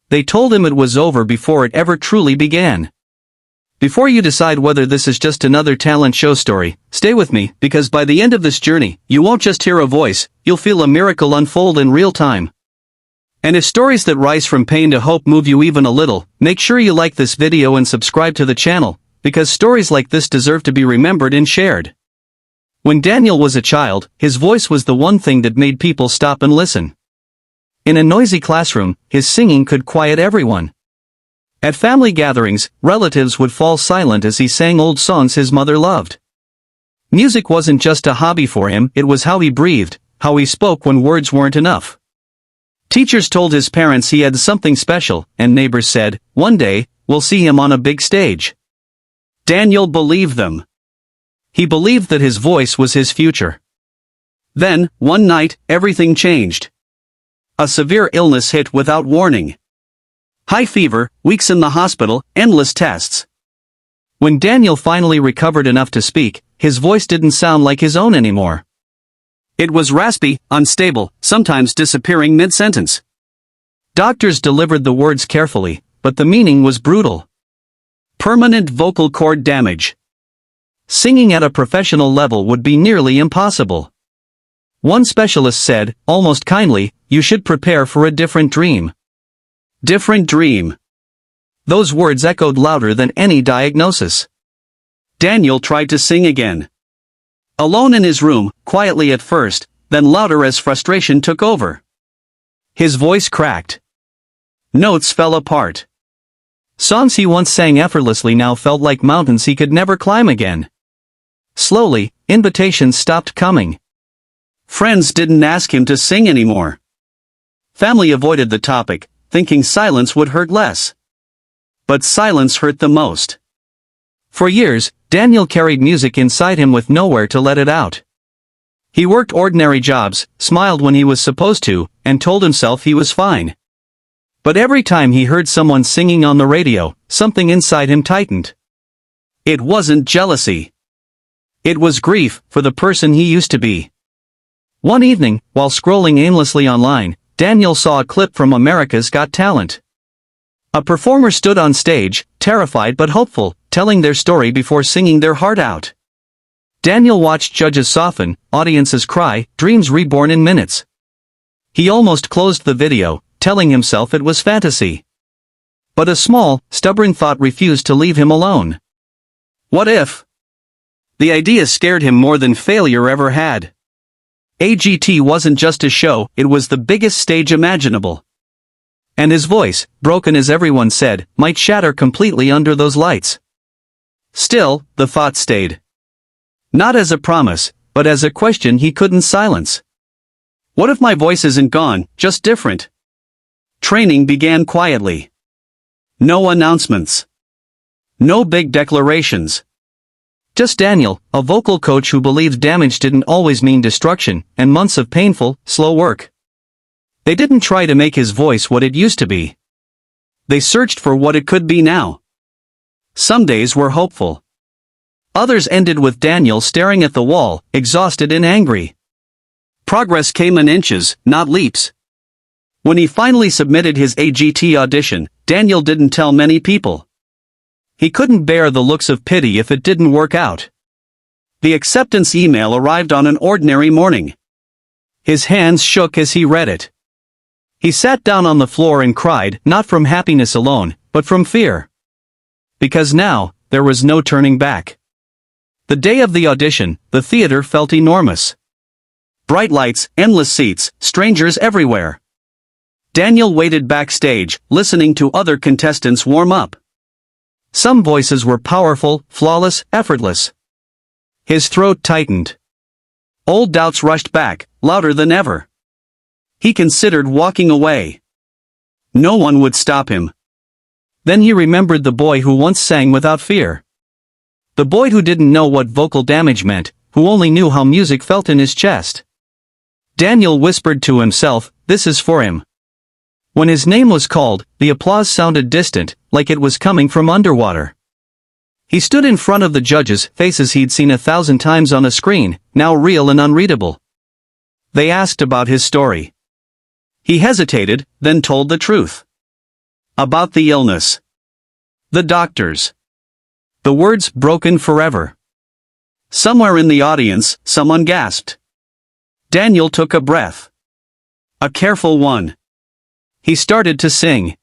They told him it was over before it ever truly began. Before you decide whether this is just another talent show story, stay with me, because by the end of this journey, you won't just hear a voice, you'll feel a miracle unfold in real time. And if stories that rise from pain to hope move you even a little, make sure you like this video and subscribe to the channel, because stories like this deserve to be remembered and shared. When Daniel was a child, his voice was the one thing that made people stop and listen. In a noisy classroom, his singing could quiet everyone. At family gatherings, relatives would fall silent as he sang old songs his mother loved. Music wasn't just a hobby for him, it was how he breathed, how he spoke when words weren't enough. Teachers told his parents he had something special, and neighbors said, "One day, we'll see him on a big stage." Daniel believed them. He believed that his voice was his future. Then, one night, everything changed. A severe illness hit without warning. High fever, weeks in the hospital, endless tests. When Daniel finally recovered enough to speak, his voice didn't sound like his own anymore. It was raspy, unstable, sometimes disappearing mid-sentence. Doctors delivered the words carefully, but the meaning was brutal. Permanent vocal cord damage. Singing at a professional level would be nearly impossible. One specialist said, almost kindly, "You should prepare for a different dream." Different dream. Those words echoed louder than any diagnosis. Daniel tried to sing again. Alone in his room, quietly at first, then louder as frustration took over. His voice cracked. Notes fell apart. Songs he once sang effortlessly now felt like mountains he could never climb again. Slowly, invitations stopped coming. Friends didn't ask him to sing anymore. Family avoided the topic, thinking silence would hurt less. But silence hurt the most. For years, Daniel carried music inside him with nowhere to let it out. He worked ordinary jobs, smiled when he was supposed to, and told himself he was fine. But every time he heard someone singing on the radio, something inside him tightened. It wasn't jealousy. It was grief for the person he used to be. One evening, while scrolling aimlessly online, Daniel saw a clip from America's Got Talent. A performer stood on stage, terrified but hopeful, telling their story before singing their heart out. Daniel watched judges soften, audiences cry, dreams reborn in minutes. He almost closed the video, telling himself it was fantasy. But a small, stubborn thought refused to leave him alone. What if? The idea scared him more than failure ever had. AGT wasn't just a show, it was the biggest stage imaginable. And his voice, broken as everyone said, might shatter completely under those lights. Still, the thought stayed. Not as a promise, but as a question he couldn't silence. What if my voice isn't gone, just different? Training began quietly. No announcements. No big declarations. Just Daniel, a vocal coach who believed damage didn't always mean destruction, and months of painful, slow work. They didn't try to make his voice what it used to be. They searched for what it could be now. Some days were hopeful. Others ended with Daniel staring at the wall, exhausted and angry. Progress came in inches, not leaps. When he finally submitted his AGT audition, Daniel didn't tell many people. He couldn't bear the looks of pity if it didn't work out. The acceptance email arrived on an ordinary morning. His hands shook as he read it. He sat down on the floor and cried, not from happiness alone, but from fear. Because now, there was no turning back. The day of the audition, the theater felt enormous. Bright lights, endless seats, strangers everywhere. Daniel waited backstage, listening to other contestants warm up. Some voices were powerful, flawless, effortless. His throat tightened. Old doubts rushed back, louder than ever. He considered walking away. No one would stop him. Then he remembered the boy who once sang without fear. The boy who didn't know what vocal damage meant, who only knew how music felt in his chest. Daniel whispered to himself, "This is for him." When his name was called, the applause sounded distant, like it was coming from underwater. He stood in front of the judges, faces he'd seen 1,000 times on a screen, now real and unreadable. They asked about his story. He hesitated, then told the truth. About the illness. The doctors. The words broken forever. Somewhere in the audience, someone gasped. Daniel took a breath. A careful one. He started to sing.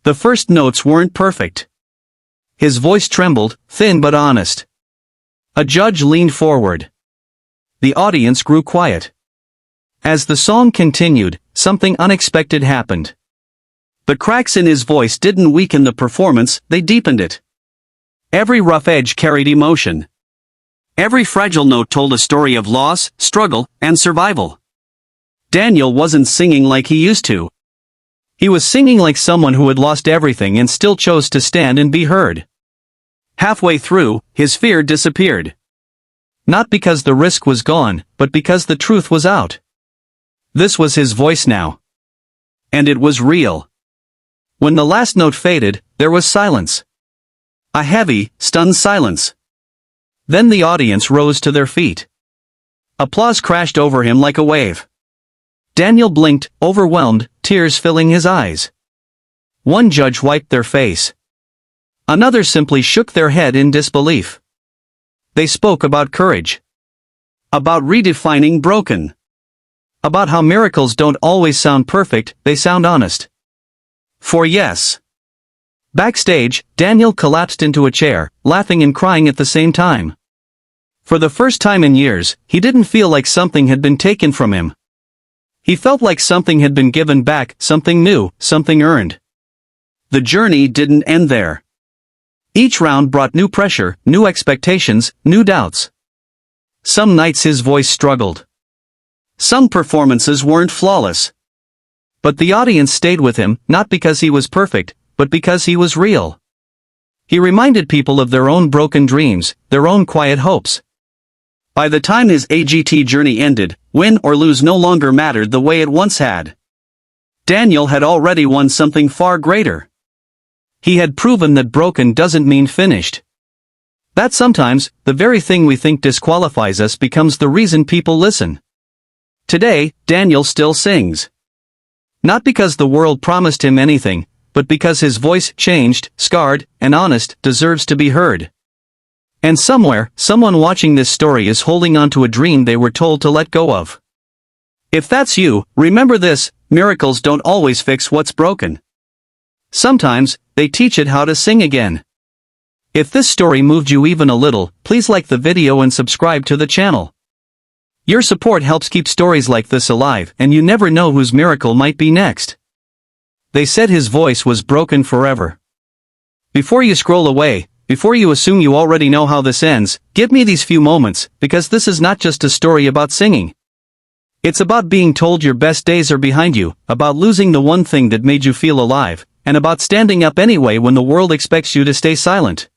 The first notes weren't perfect. His voice trembled, thin but honest. A judge leaned forward. The audience grew quiet. As the song continued, something unexpected happened. The cracks in his voice didn't weaken the performance, they deepened it. Every rough edge carried emotion. Every fragile note told a story of loss, struggle, and survival. Daniel wasn't singing like he used to. He was singing like someone who had lost everything and still chose to stand and be heard. Halfway through, his fear disappeared. Not because the risk was gone, but because the truth was out. This was his voice now. And it was real. When the last note faded, there was silence. A heavy, stunned silence. Then the audience rose to their feet. Applause crashed over him like a wave. Daniel blinked, overwhelmed, tears filling his eyes. One judge wiped their face. Another simply shook their head in disbelief. They spoke about courage. About redefining broken. About how miracles don't always sound perfect, they sound honest. For yes. Backstage, Daniel collapsed into a chair, laughing and crying at the same time. For the first time in years, he didn't feel like something had been taken from him. He felt like something had been given back, something new, something earned. The journey didn't end there. Each round brought new pressure, new expectations, new doubts. Some nights his voice struggled. Some performances weren't flawless. But the audience stayed with him, not because he was perfect, but because he was real. He reminded people of their own broken dreams, their own quiet hopes. By the time his AGT journey ended, win or lose no longer mattered the way it once had. Daniel had already won something far greater. He had proven that broken doesn't mean finished. That sometimes, the very thing we think disqualifies us becomes the reason people listen. Today, Daniel still sings. Not because the world promised him anything, but because his voice, changed, scarred, and honest, deserves to be heard. And somewhere, someone watching this story is holding on to a dream they were told to let go of. If that's you, remember this: miracles don't always fix what's broken. Sometimes, they teach it how to sing again. If this story moved you even a little, please like the video and subscribe to the channel. Your support helps keep stories like this alive, and you never know whose miracle might be next. They said his voice was broken forever. Before you scroll away, before you assume you already know how this ends, give me these few moments, because this is not just a story about singing. It's about being told your best days are behind you, about losing the one thing that made you feel alive, and about standing up anyway when the world expects you to stay silent.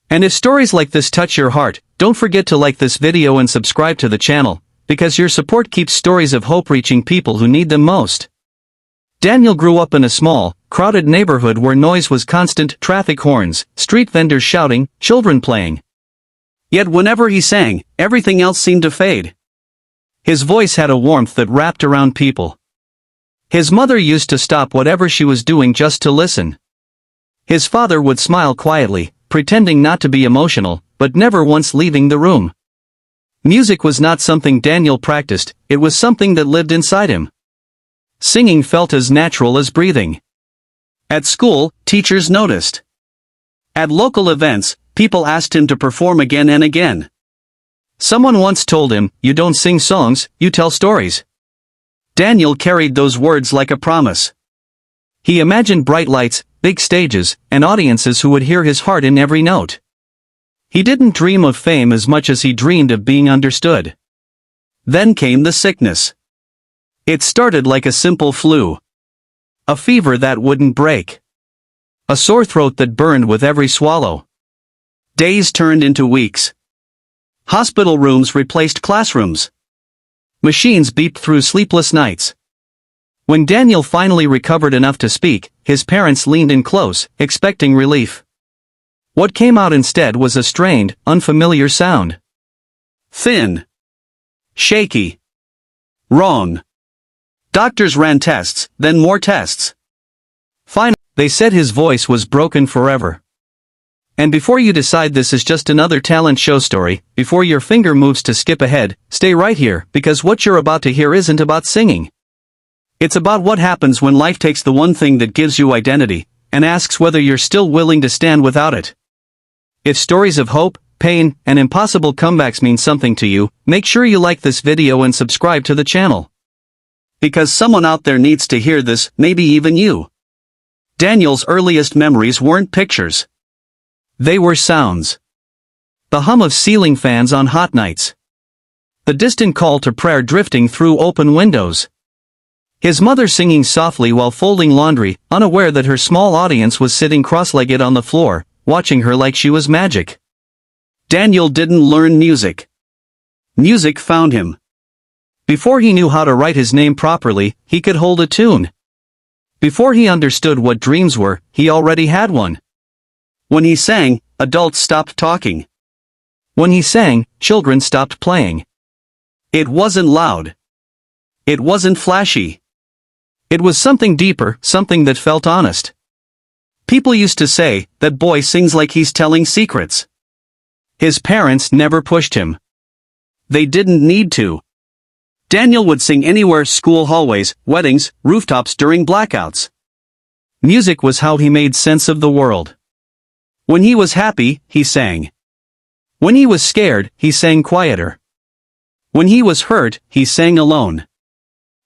And if stories like this touch your heart, don't forget to like this video and subscribe to the channel, because your support keeps stories of hope reaching people who need them most. Daniel grew up in a small, crowded neighborhood where noise was constant: traffic horns, street vendors shouting, children playing. Yet whenever he sang, everything else seemed to fade. His voice had a warmth that wrapped around people. His mother used to stop whatever she was doing just to listen. His father would smile quietly, pretending not to be emotional, but never once leaving the room. Music was not something Daniel practiced, it was something that lived inside him. Singing felt as natural as breathing. At school, teachers noticed. At local events, people asked him to perform again and again. Someone once told him, "You don't sing songs, you tell stories." Daniel carried those words like a promise. He imagined bright lights, big stages, and audiences who would hear his heart in every note. He didn't dream of fame as much as he dreamed of being understood. Then came the sickness. It started like a simple flu. A fever that wouldn't break. A sore throat that burned with every swallow. Days turned into weeks. Hospital rooms replaced classrooms. Machines beeped through sleepless nights. When Daniel finally recovered enough to speak, his parents leaned in close, expecting relief. What came out instead was a strained, unfamiliar sound. Thin. Shaky. Wrong. Doctors ran tests, then more tests. Finally, They said his voice was broken forever. And before you decide this is just another talent show story, before your finger moves to skip ahead, stay right here, because what you're about to hear isn't about singing. It's about what happens when life takes the one thing that gives you identity, and asks whether you're still willing to stand without it. If stories of hope, pain, and impossible comebacks mean something to you, make sure you like this video and subscribe to the channel. Because someone out there needs to hear this, maybe even you. Daniel's earliest memories weren't pictures. They were sounds. The hum of ceiling fans on hot nights. The distant call to prayer drifting through open windows. His mother singing softly while folding laundry, unaware that her small audience was sitting cross-legged on the floor, watching her like she was magic. Daniel didn't learn music. Music found him. Before he knew how to write his name properly, he could hold a tune. Before he understood what dreams were, he already had one. When he sang, adults stopped talking. When he sang, children stopped playing. It wasn't loud. It wasn't flashy. It was something deeper, something that felt honest. People used to say, "That boy sings like he's telling secrets." His parents never pushed him. They didn't need to. Daniel would sing anywhere: school hallways, weddings, rooftops during blackouts. Music was how he made sense of the world. When he was happy, he sang. When he was scared, he sang quieter. When he was hurt, he sang alone.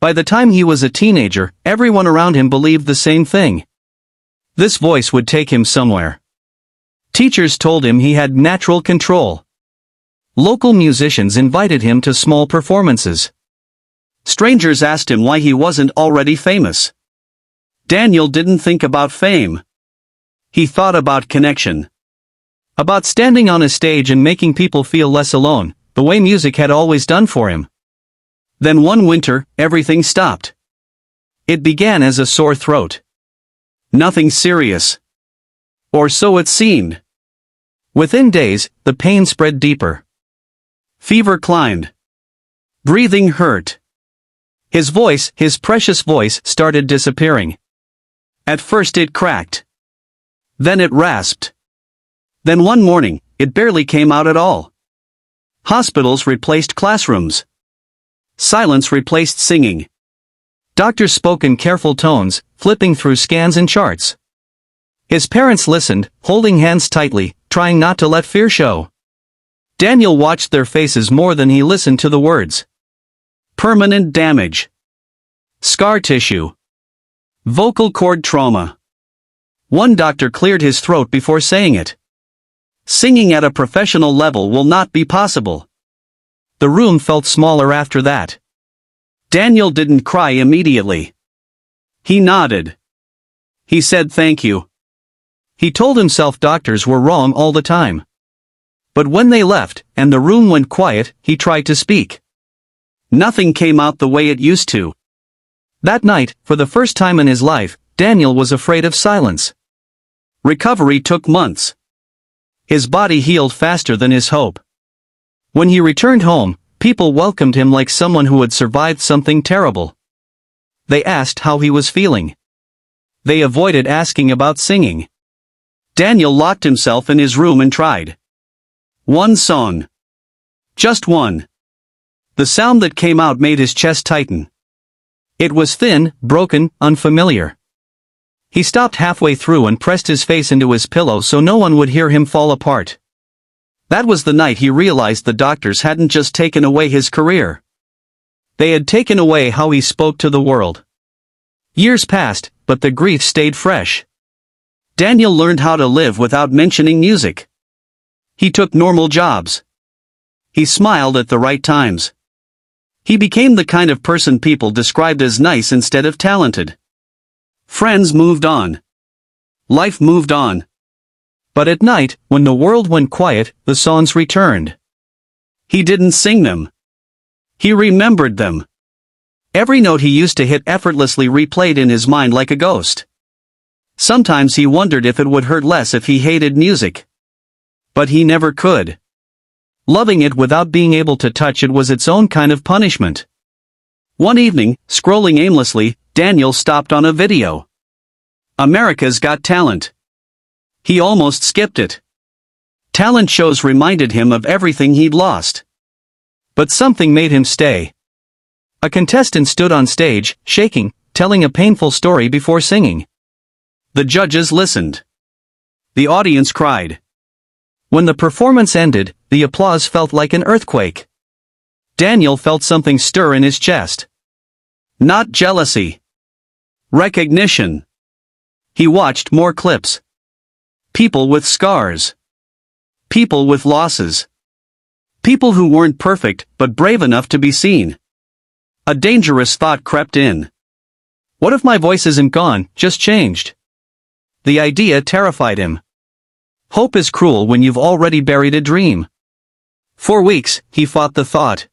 By the time he was a teenager, everyone around him believed the same thing. This voice would take him somewhere. Teachers told him he had natural control. Local musicians invited him to small performances. Strangers asked him why he wasn't already famous. Daniel didn't think about fame. He thought about connection. About standing on a stage and making people feel less alone, the way music had always done for him. Then one winter, everything stopped. It began as a sore throat. Nothing serious. Or so it seemed. Within days, the pain spread deeper. Fever climbed. Breathing hurt. His voice, his precious voice, started disappearing. At first it cracked. Then it rasped. Then one morning, it barely came out at all. Hospitals replaced classrooms. Silence replaced singing. Doctors spoke in careful tones, flipping through scans and charts. His parents listened, holding hands tightly, trying not to let fear show. Daniel watched their faces more than he listened to the words. Permanent damage. Scar tissue. Vocal cord trauma. One doctor cleared his throat before saying it. Singing at a professional level will not be possible. The room felt smaller after that. Daniel didn't cry immediately. He nodded. He said thank you. He told himself doctors were wrong all the time. But when they left, and the room went quiet, he tried to speak. Nothing came out the way it used to. That night, for the first time in his life, Daniel was afraid of silence. Recovery took months. His body healed faster than his hope. When he returned home, people welcomed him like someone who had survived something terrible. They asked how he was feeling. They avoided asking about singing. Daniel locked himself in his room and tried. One song. Just one. The sound that came out made his chest tighten. It was thin, broken, unfamiliar. He stopped halfway through and pressed his face into his pillow so no one would hear him fall apart. That was the night he realized the doctors hadn't just taken away his career. They had taken away how he spoke to the world. Years passed, but the grief stayed fresh. Daniel learned how to live without mentioning music. He took normal jobs. He smiled at the right times. He became the kind of person people described as nice instead of talented. Friends moved on. Life moved on. But at night, when the world went quiet, the songs returned. He didn't sing them. He remembered them. Every note he used to hit effortlessly replayed in his mind like a ghost. Sometimes he wondered if it would hurt less if he hated music. But he never could. Loving it without being able to touch it was its own kind of punishment. One evening, scrolling aimlessly, Daniel stopped on a video. America's Got Talent. He almost skipped it. Talent shows reminded him of everything he'd lost. But something made him stay. A contestant stood on stage, shaking, telling a painful story before singing. The judges listened. The audience cried. When the performance ended, the applause felt like an earthquake. Daniel felt something stir in his chest. Not jealousy. Recognition. He watched more clips. People with scars. People with losses. People who weren't perfect, but brave enough to be seen. A dangerous thought crept in. What if my voice isn't gone, just changed? The idea terrified him. Hope is cruel when you've already buried a dream. For weeks, he fought the thought.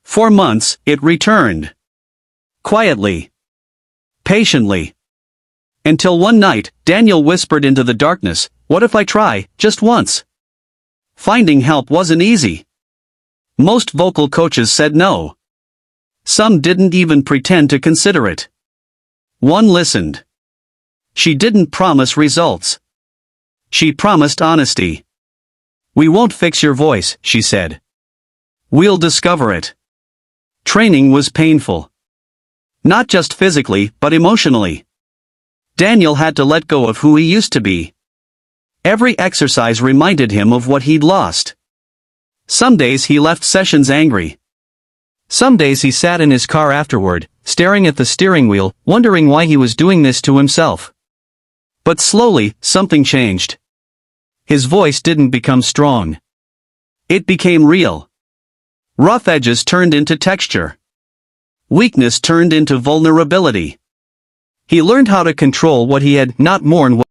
For months, it returned. Quietly. Patiently. Until one night, Daniel whispered into the darkness, what if I try, just once? Finding help wasn't easy. Most vocal coaches said no. Some didn't even pretend to consider it. One listened. She didn't promise results. She promised honesty. We won't fix your voice, she said. We'll discover it. Training was painful. Not just physically, but emotionally. Daniel had to let go of who he used to be. Every exercise reminded him of what he'd lost. Some days he left sessions angry. Some days he sat in his car afterward, staring at the steering wheel, wondering why he was doing this to himself. But slowly, something changed. His voice didn't become strong. It became real. Rough edges turned into texture. Weakness turned into vulnerability. He learned how to control what he had, not mourn what